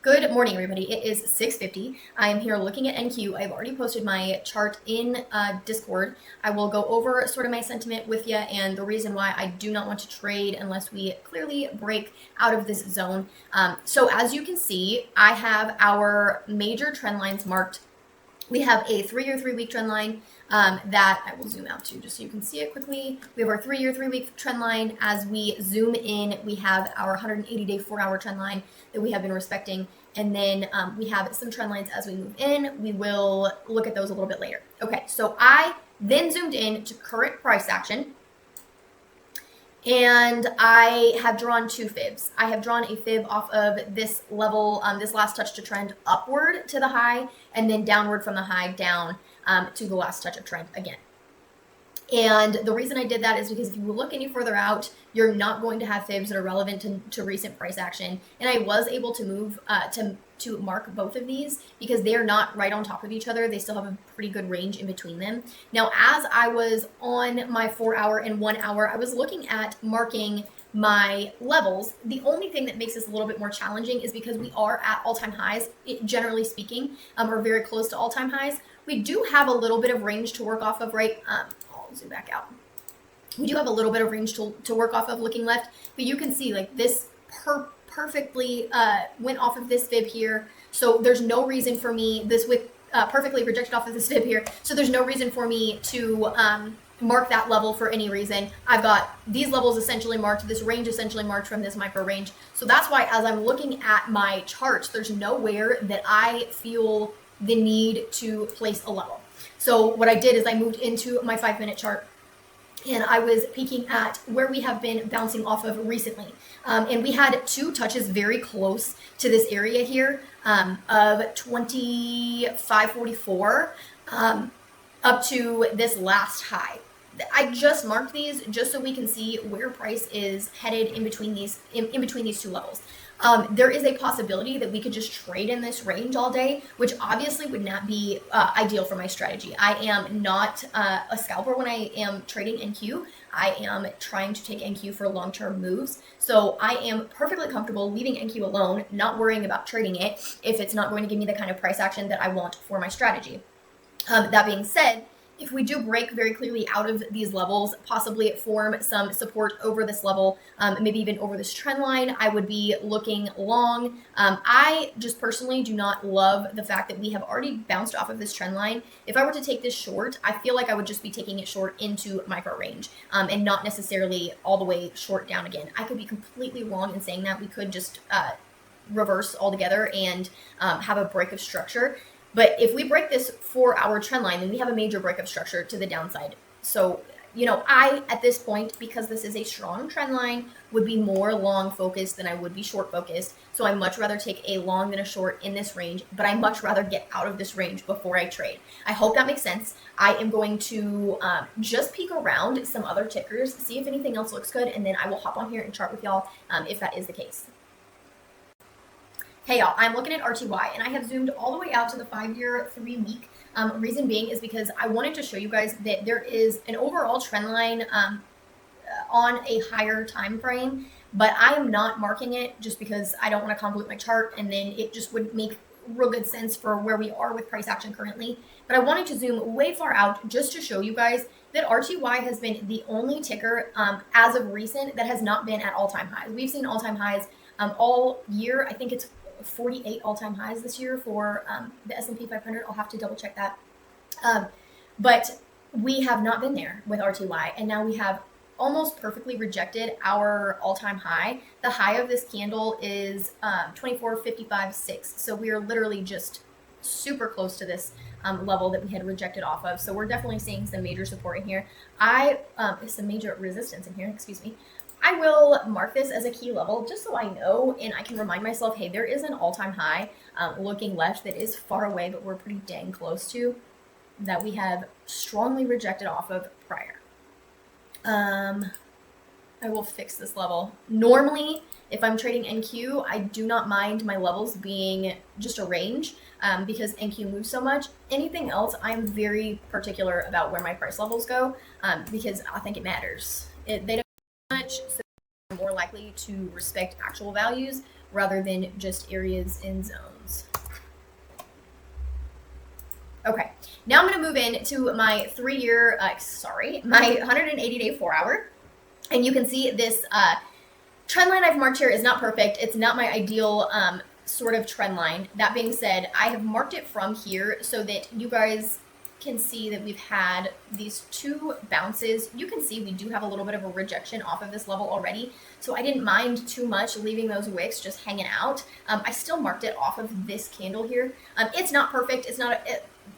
Good morning, everybody. It is 6:50. I am here looking at NQ. I've already posted my chart in Discord. I will go over sort of my sentiment with you and the reason why I do not want to trade unless we clearly break out of this zone. So as you can see, I have our major trend lines marked. We have a 3-year, 3-week trend line that I will zoom out to just so you can see it quickly. We have our 3-year, 3-week trend line. As we zoom in, we have our 180-day, 4-hour trend line that we have been respecting. And then we have some trend lines as we move in. We will look at those a little bit later. Okay, so I then zoomed in to current price action. And I have drawn two fibs. I have drawn a fib off of this level, this last touch to trend upward to the high, and then downward from the high down to the last touch of trend again. And the reason I did that is because if you look any further out, you're not going to have fibs that are relevant to recent price action. And I was able to move to mark both of these because they are not right on top of each other. They still have a pretty good range in between them. Now, as I was on my 4-hour and 1 hour, I was looking at marking my levels. The only thing that makes this a little bit more challenging is because we are at all-time highs, generally speaking, or very close to all-time highs. We do have a little bit of range to work off of, right? I'll zoom back out. We do have a little bit of range to work off of looking left, but you can see like this perfectly went off of this fib here. So there's no reason for me, this with perfectly projected off of this fib here. So there's no reason for me to mark that level for any reason. I've got these levels essentially marked, this range essentially marked from this micro range. So that's why as I'm looking at my charts, there's nowhere that I feel the need to place a level. So what I did is I moved into my 5-minute chart and I was peeking at where we have been bouncing off of recently. And we had two touches very close to this area here of 25.44 up to this last high. I just marked these just so we can see where price is headed in between these two levels. There is a possibility that we could just trade in this range all day, which obviously would not be ideal for my strategy. I am not a scalper when I am trading NQ. I am trying to take NQ for long-term moves. So I am perfectly comfortable leaving NQ alone, not worrying about trading it if it's not going to give me the kind of price action that I want for my strategy. That being said, if we do break very clearly out of these levels, possibly form some support over this level, maybe even over this trend line, I would be looking long. I just personally do not love the fact that we have already bounced off of this trend line. If I were to take this short, I feel like I would just be taking it short into micro range and not necessarily all the way short down again. I could be completely wrong in saying that. We could just reverse altogether and have a break of structure. But if we break this 4-hour trend line, then we have a major break of structure to the downside. So, I, at this point, because this is a strong trend line, would be more long focused than I would be short focused. So I much rather take a long than a short in this range, but I much rather get out of this range before I trade. I hope that makes sense. I am going to just peek around some other tickers, see if anything else looks good, and then I will hop on here and chart with y'all if that is the case. Hey y'all, I'm looking at RTY and I have zoomed all the way out to the 5-year, 3-week. Reason being is because I wanted to show you guys that there is an overall trend line on a higher time frame, but I am not marking it just because I don't want to convolute my chart and then it just wouldn't make real good sense for where we are with price action currently. But I wanted to zoom way far out just to show you guys that RTY has been the only ticker as of recent that has not been at all-time highs. We've seen all-time highs all year. I think it's 48 all-time highs this year for the S&P 500. I'll have to double check that. But we have not been there with RTY. And now we have almost perfectly rejected our all-time high. The high of this candle is 24.55.6. So we are literally just super close to this level that we had rejected off of. So we're definitely seeing some major support in here. Some major resistance in here, excuse me. I will mark this as a key level just so I know and I can remind myself, hey, there is an all-time high looking left that is far away, but we're pretty dang close to, that we have strongly rejected off of prior. I will fix this level. Normally, if I'm trading NQ, I do not mind my levels being just a range because NQ moves so much. Anything else, I'm very particular about where my price levels go because I think it matters. They don't much, so I'm more likely to respect actual values rather than just areas and zones. Okay, now I'm going to move into my 180-day 4-hour. And you can see this trend line I've marked here is not perfect. It's not my ideal sort of trend line. That being said, I have marked it from here so that you guys can see that we've had these 2 bounces. You can see we do have a little bit of a rejection off of this level already, so I didn't mind too much leaving those wicks just hanging out. I still marked it off of this candle here. It's not perfect. It's not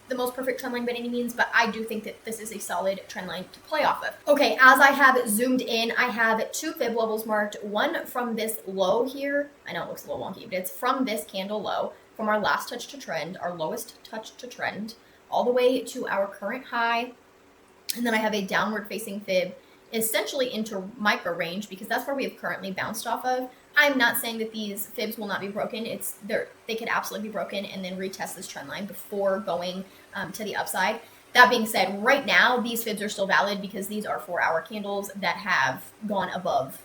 the most perfect trend line by any means, but I do think that this is a solid trend line to play off of. Okay, as I have zoomed in, I have 2 fib levels marked. One from this low here. I know it looks a little wonky, but it's from this candle low, from our last touch to trend, our lowest touch to trend, all the way to our current high. And then I have a downward facing fib essentially into micro range because that's where we have currently bounced off of. I'm not saying that these fibs will not be broken. They could absolutely be broken and then retest this trend line before going to the upside. That being said, right now these fibs are still valid because these are 4-hour candles that have gone above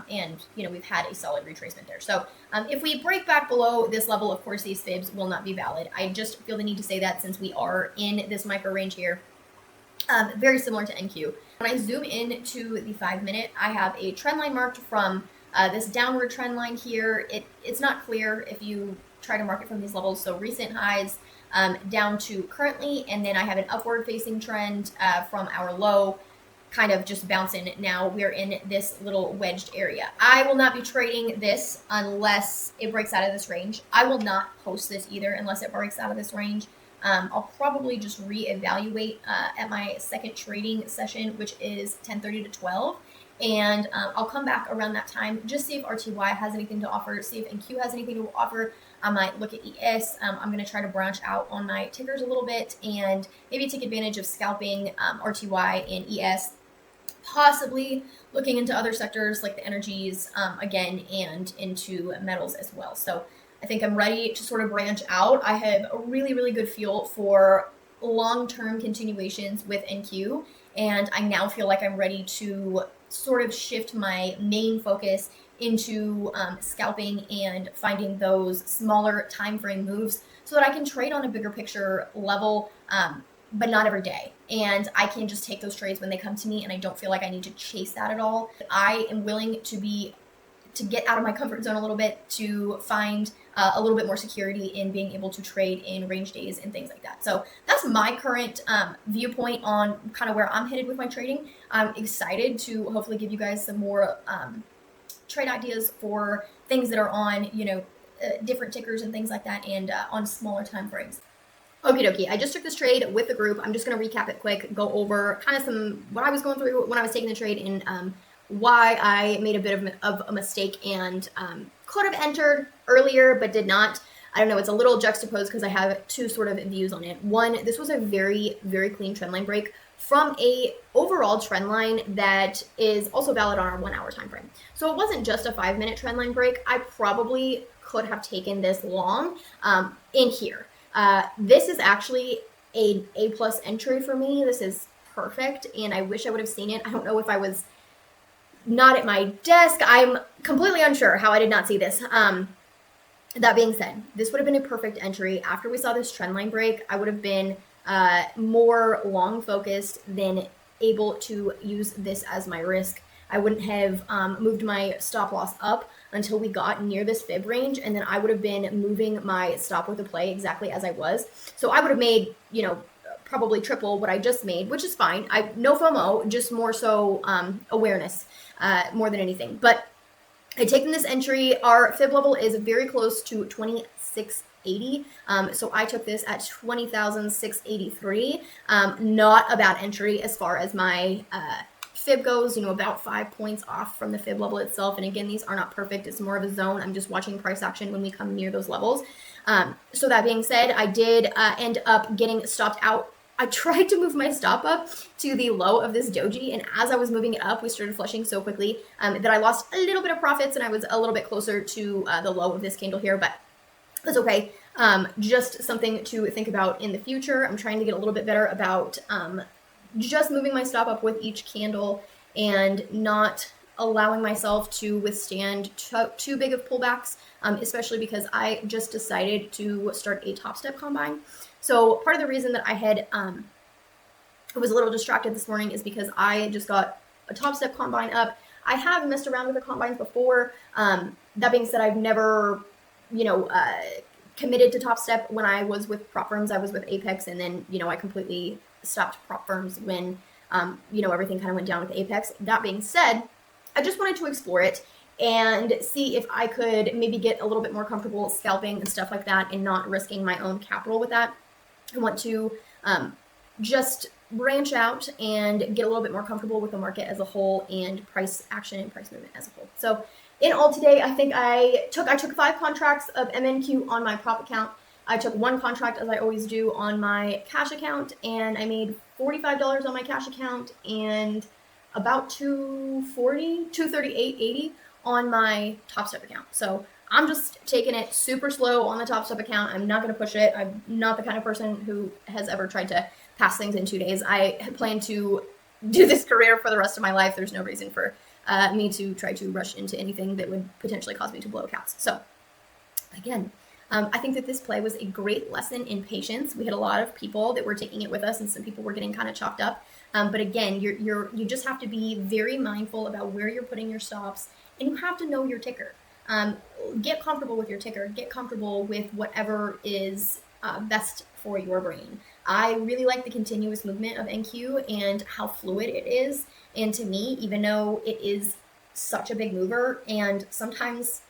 and we've had a solid retracement there. So if we break back below this level, of course these fibs will not be valid. I just feel the need to say that since we are in this micro range here. Very similar to NQ. When I zoom in to the 5-minute, I have a trend line marked from this downward trend line here. It's not clear if you try to mark it from these levels. So recent highs down to currently, and then I have an upward facing trend from our low, kind of just bouncing. Now we're in this little wedged area. I will not be trading this unless it breaks out of this range. I will not post this either unless it breaks out of this range. I'll probably just reevaluate at my second trading session, which is 10:30 to 12. And I'll come back around that time, just see if RTY has anything to offer, see if NQ has anything to offer. I might look at ES. I'm going to try to branch out on my tickers a little bit and maybe take advantage of scalping RTY and ES, possibly looking into other sectors like the energies again and into metals as well. So I think I'm ready to sort of branch out. I have a really, really good feel for long-term continuations with NQ, and I now feel like I'm ready to sort of shift my main focus into scalping and finding those smaller time frame moves so that I can trade on a bigger picture level, but not every day. And I can just take those trades when they come to me, and I don't feel like I need to chase that at all. I am willing to get out of my comfort zone a little bit to find a little bit more security in being able to trade in range days and things like that. So that's my current viewpoint on kind of where I'm headed with my trading. I'm excited to hopefully give you guys some more trade ideas for things that are on, different tickers and things like that, and on smaller time frames. Okie dokie, I just took this trade with the group. I'm just going to recap it quick, go over kind of what I was going through when I was taking the trade and why I made a bit of a mistake and could have entered earlier but did not. I don't know, it's a little juxtaposed because I have 2 sort of views on it. One, this was a very, very clean trend line break from a overall trend line that is also valid on our 1-hour time frame. So it wasn't just a 5-minute trend line break. I probably could have taken this long in here. This is actually an A+ entry for me. This is perfect, and I wish I would have seen it. I don't know if I was not at my desk. I'm completely unsure how I did not see this. That being said, this would have been a perfect entry. After we saw this trend line break, I would have been more long focused than able to use this as my risk. I wouldn't have moved my stop loss up until we got near this fib range, and then I would have been moving my stop with the play exactly as I was. So I would have made, probably triple what I just made, which is fine. No FOMO, just more so awareness more than anything. But I taken this entry. Our fib level is very close to 2680. So I took this at 20,683. Not a bad entry as far as my fib goes, about 5 points off from the fib level itself. And again, these are not perfect. It's more of a zone. I'm just watching price action when we come near those levels. So that being said, I did end up getting stopped out. I tried to move my stop up to the low of this doji, and as I was moving it up, we started flushing so quickly that I lost a little bit of profits, and I was a little bit closer to the low of this candle here, but that's okay. Just something to think about in the future. I'm trying to get a little bit better about just moving my stop up with each candle and not allowing myself to withstand too big of pullbacks, especially because I just decided to start a top step combine. So part of the reason that I had was a little distracted this morning is because I just got a top step combine up. I have messed around with the combines before. That being said, I've never, committed to top step when I was with prop firms. I was with Apex, and then I completely stopped prop firms when everything kind of went down with Apex. That being said, I just wanted to explore it and see if I could maybe get a little bit more comfortable scalping and stuff like that and not risking my own capital with that. I want to just branch out and get a little bit more comfortable with the market as a whole and price action and price movement as a whole. So in all today, I think I took 5 contracts of MNQ on my prop account. I took 1 contract, as I always do, on my cash account, and I made $45 on my cash account and about $238.80 on my top step account. So I'm just taking it super slow on the top step account. I'm not going to push it. I'm not the kind of person who has ever tried to pass things in 2 days. I plan to do this career for the rest of my life. There's no reason for me to try to rush into anything that would potentially cause me to blow accounts. So again, I think that this play was a great lesson in patience. We had a lot of people that were taking it with us, and some people were getting kind of chopped up. But again, you just have to be very mindful about where you're putting your stops, and you have to know your ticker. Get comfortable with your ticker. Get comfortable with whatever is best for your brain. I really like the continuous movement of NQ and how fluid it is. And to me, even though it is such a big mover and sometimes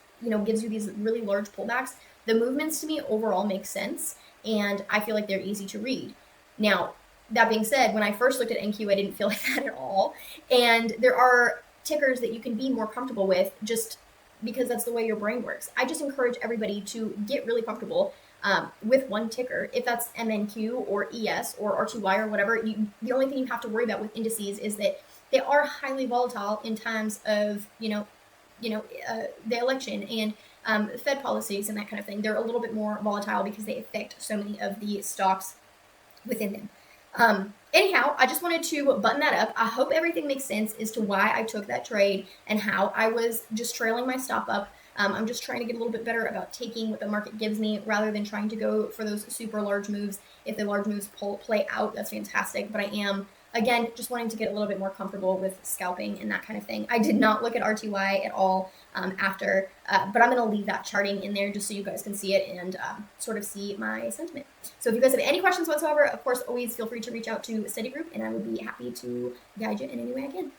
gives you these really large pullbacks, the movements to me overall make sense, and I feel like they're easy to read. Now, that being said, when I first looked at NQ, I didn't feel like that at all. And there are tickers that you can be more comfortable with just because that's the way your brain works. I just encourage everybody to get really comfortable with one ticker. If that's MNQ or ES or RTY or whatever, the only thing you have to worry about with indices is that they are highly volatile in times of the election and Fed policies and that kind of thing. They're a little bit more volatile because they affect so many of the stocks within them. Anyhow, I just wanted to button that up. I hope everything makes sense as to why I took that trade and how I was just trailing my stop up. I'm just trying to get a little bit better about taking what the market gives me rather than trying to go for those super large moves. If the large moves play out, that's fantastic. But I am, again, just wanting to get a little bit more comfortable with scalping and that kind of thing. I did not look at RTY at all after, but I'm going to leave that charting in there just so you guys can see it and sort of see my sentiment. So if you guys have any questions whatsoever, of course, always feel free to reach out to Study Group, and I would be happy to guide you in any way I can.